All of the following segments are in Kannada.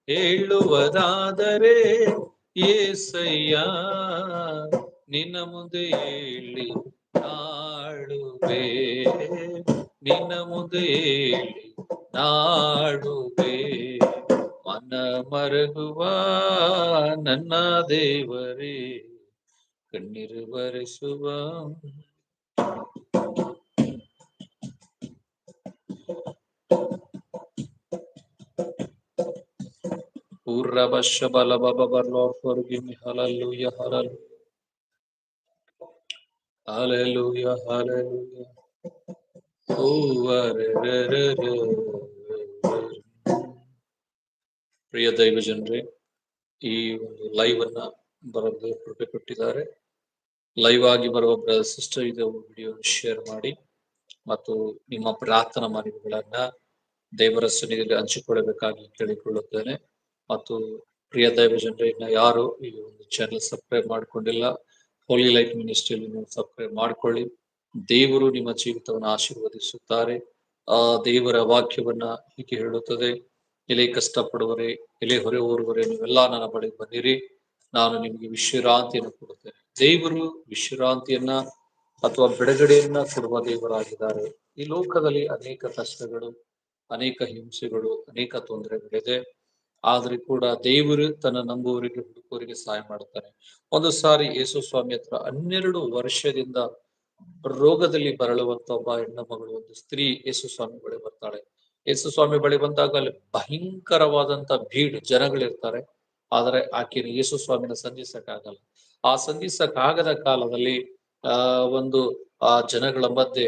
ಹೇಳುವುದಾದರೆ ಏಸಯ್ಯ ನಿನ್ನ ಮುಂದೆ ಹೇಳಿ ನಾಡುವೆ, ನಿನ್ನ ಮುಂದೆ ಹೇಳಿ ನಾಡುವೆ. ಮನ ಮರಗುವ ನನ್ನ ದೇವರೇ, ಕಣ್ಣೀರು ಬರೆಸುವ Lord, forgive me. Hallelujah, hallelujah. Hallelujah, hallelujah. ಪ್ರಿಯ ದೈವ ಜನರೇ, ಈ ಒಂದು ಲೈವ್ ಅನ್ನ ಬರಲು ಕೃಪೆ ಕೊಟ್ಟಿದ್ದಾರೆ. ಲೈವ್ ಆಗಿ ಬರುವ ಬ್ರದರ್ ಸಿಸ್ಟರ್ ಇದು ವಿಡಿಯೋ ಶೇರ್ ಮಾಡಿ ಮತ್ತು ನಿಮ್ಮ ಪ್ರಾರ್ಥನಾ ಮನವಿಗಳನ್ನ ದೇವರ ಸನ್ನಿಧಿಯಲ್ಲಿ ಹಂಚಿಕೊಳ್ಳಬೇಕಾಗಿ ಕೇಳಿಕೊಳ್ಳುತ್ತೇನೆ. ಮತ್ತು ಪ್ರಿಯ ದೈವ ಜನರೇ, ಇನ್ನ ಯಾರು ಈ ಒಂದು ಚಾನೆಲ್ ಸಬ್ಸ್ಕ್ರೈಬ್ ಮಾಡ್ಕೊಂಡಿಲ್ಲ, ಹೋಲಿ ಲೈಟ್ ಮಿನಿಸ್ಟ್ರಿಯಲ್ಲಿ ನೀವು ಸಬ್ಸ್ಕ್ರೈಬ್ ಮಾಡ್ಕೊಳ್ಳಿ. ದೇವರು ನಿಮ್ಮ ಜೀವಿತವನ್ನು ಆಶೀರ್ವದಿಸುತ್ತಾರೆ. ಆ ದೇವರ ವಾಕ್ಯವನ್ನ ಹೀಗೆ ಹೇಳುತ್ತದೆ, ಎಲೆ ಕಷ್ಟಪಡುವರೆ, ಎಲೆ ಹೊರೆ ಹೊರುವರೆ, ನೀವೆಲ್ಲ ನನ್ನ ಬಳಿ ಬಂದಿರಿ, ನಾನು ನಿಮಗೆ ವಿಶ್ರಾಂತಿಯನ್ನು ಕೊಡುತ್ತೇನೆ. ದೇವರು ವಿಶ್ರಾಂತಿಯನ್ನ ಅಥವಾ ಬಿಡುಗಡೆಯನ್ನ ಕೊಡುವ ದೇವರಾಗಿದ್ದಾರೆ. ಈ ಲೋಕದಲ್ಲಿ ಅನೇಕ ಕಷ್ಟಗಳು, ಅನೇಕ ಹಿಂಸೆಗಳು, ಅನೇಕ ತೊಂದರೆಗಳಿದೆ. ಆದ್ರೆ ಕೂಡ ದೇವರು ತನ್ನ ನಂಬುವವರಿಗೆ, ಹುಡುಕುವರಿಗೆ ಸಹಾಯ ಮಾಡುತ್ತಾನೆ. ಒಂದು ಸಾರಿ ಯೇಸು ಸ್ವಾಮಿ ಹತ್ರ 12 ವರ್ಷದಿಂದ ರೋಗದಲ್ಲಿ ಬರಳುವಂತ ಒಬ್ಬ ಹೆಣ್ಣು ಮಗಳು, ಒಂದು ಸ್ತ್ರೀ ಯೇಸು ಸ್ವಾಮಿ ಬಳಿ ಬರ್ತಾಳೆ. ಯೇಸು ಸ್ವಾಮಿ ಬಳಿ ಬಂದಾಗ ಅಲ್ಲಿ ಭಯಂಕರವಾದಂತ ಭೀಡ್ ಜನಗಳಿರ್ತಾರೆ. ಆದರೆ ಆಕೆಯನ್ನು ಯೇಸು ಸ್ವಾಮಿನ ಸಂಧಿಸಕ್ಕಾಗಲ್ಲ. ಆ ಸಂಧಿಸಕ್ಕಾಗದ ಕಾಲದಲ್ಲಿ ಒಂದು ಜನಗಳ ಮಧ್ಯೆ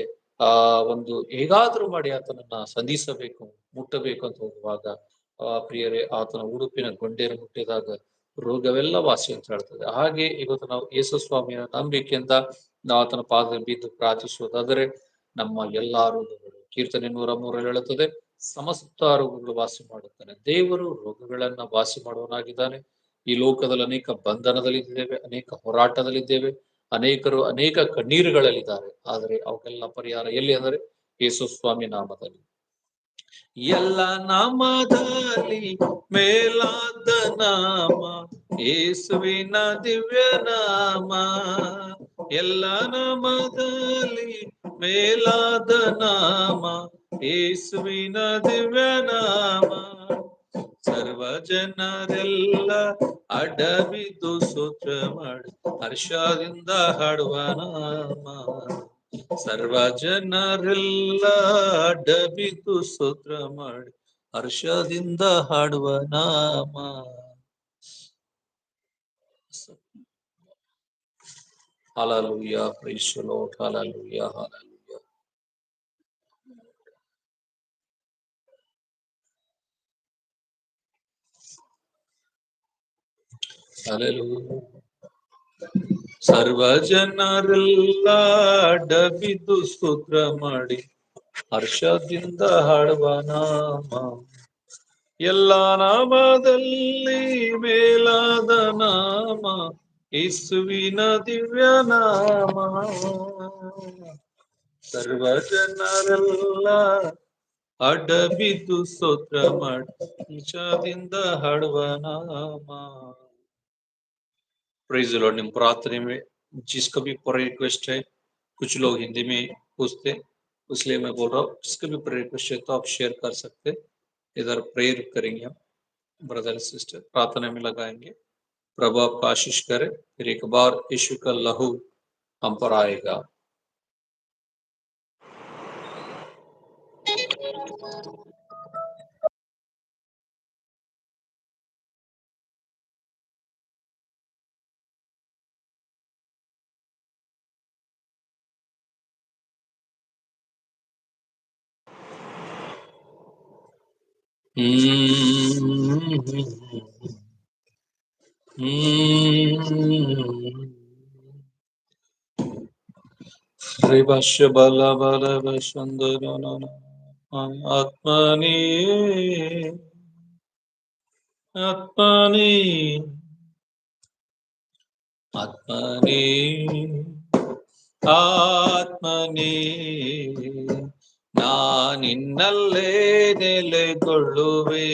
ಒಂದು ಹೇಗಾದ್ರೂ ಮಾಡಿ ಆತನನ್ನ ಸಂಧಿಸಬೇಕು, ಮುಟ್ಟಬೇಕು ಅಂತ ಹೋಗುವಾಗ ಪ್ರಿಯರೇ, ಆತನ ಉಡುಪಿನ ಗೊಂಡೆಯನ್ನು ಮುಟ್ಟಿದಾಗ ರೋಗವೆಲ್ಲ ವಾಸಿ ಅಂತ ಹೇಳ್ತದೆ. ಹಾಗೆ ಇವತ್ತು ನಾವು ಯೇಸು ಸ್ವಾಮಿಯ ನಂಬಿಕೆಯಿಂದ ನಾವು ಆತನ ಪಾದದಲ್ಲಿ ಬಿದ್ದು ಪ್ರಾರ್ಥಿಸುವುದಾದರೆ ನಮ್ಮ ಎಲ್ಲಾ ರೋಗಗಳು, ಕೀರ್ತನೆ 103 ಹೇಳುತ್ತದೆ, ಸಮಸ್ತ ರೋಗಗಳು ವಾಸಿ ಮಾಡುತ್ತಾನೆ. ದೇವರು ರೋಗಗಳನ್ನ ವಾಸಿ ಮಾಡುವನಾಗಿದ್ದಾನೆ. ಈ ಲೋಕದಲ್ಲಿ ಅನೇಕ ಬಂಧನದಲ್ಲಿದ್ದೇವೆ, ಅನೇಕ ಹೋರಾಟದಲ್ಲಿದ್ದೇವೆ, ಅನೇಕರು ಅನೇಕ ಕಣ್ಣೀರುಗಳಲ್ಲಿದ್ದಾರೆ. ಆದರೆ ಅವಕ್ಕೆಲ್ಲ ಪರಿಹಾರ ಎಲ್ಲಿ ಅಂದರೆ ಯೇಸು ಸ್ವಾಮಿ ನಾಮದಲ್ಲಿ. ಎಲ್ಲ ನಾಮದಲ್ಲಿ ಮೇಲಾದ ನಾಮ ಯೇಸುವಿನ ದಿವ್ಯ ನಾಮ. ಎಲ್ಲ ನಾಮದಲ್ಲಿ ಮೇಲಾದ ನಾಮ ಯೇಸುವಿನ ದಿವ್ಯ ನಾಮ. ಸರ್ವ ಜನರೆಲ್ಲ ಅಡಬಿದ್ದು ಸ್ತೋತ್ರ ಮಾಡಿ ಹರ್ಷದಿಂದ ಹಾಡುವ ನಾಮ. ಸರ್ವ ಜನರೆಲ್ಲ ಅಡ್ಡಬಿದ್ದು ಸ್ತೋತ್ರ ಮಾಡಿ ಹರ್ಷದಿಂದ ಹಾಡುವ ನಾಮ. Hallelujah, praise the Lord, hallelujah, hallelujah. Hallelujah. ಸರ್ವ ಜನರೆಲ್ಲ ಅಡ್ಡಬಿದ್ದು ಸ್ತೋತ್ರ ಮಾಡಿ ಹರ್ಷದಿಂದ ಹಾಡುವ ನಾಮ. ಎಲ್ಲ ನಾಮದಲ್ಲಿ ಮೇಲಾದ ನಾಮ ಯೇಸುವಿನ ದಿವ್ಯ ನಾಮ. ಸರ್ವ ಜನರೆಲ್ಲ ಅಡ್ಡಬಿದ್ದು ಸ್ತೋತ್ರ ಮಾಡಿ ಹರ್ಷದಿಂದ ಹಾಡುವ ನಾಮ. Praise the Lord. निम प्रार्थने में जिसका भी प्रेयर रिक्वेस्ट है, कुछ लोग हिंदी में पूछते, इसलिए मैं बोल रहा हूँ, जिसका भी प्रेयर रिक्वेस्ट है तो आप शेयर कर सकते। इधर प्रेयर करेंगे हम, ब्रदर सिस्टर प्रार्थना में लगाएंगे। प्रभु आपका आशीष करे। फिर एक बार यीशु का लहू हम पर आएगा। बल बल आत्मनी आत्मनी आत्मनी ಆತ್ಮನೇ ನಾನಿನ್ನಲ್ಲೇ ನೆಲೆಗೊಳ್ಳುವೆ.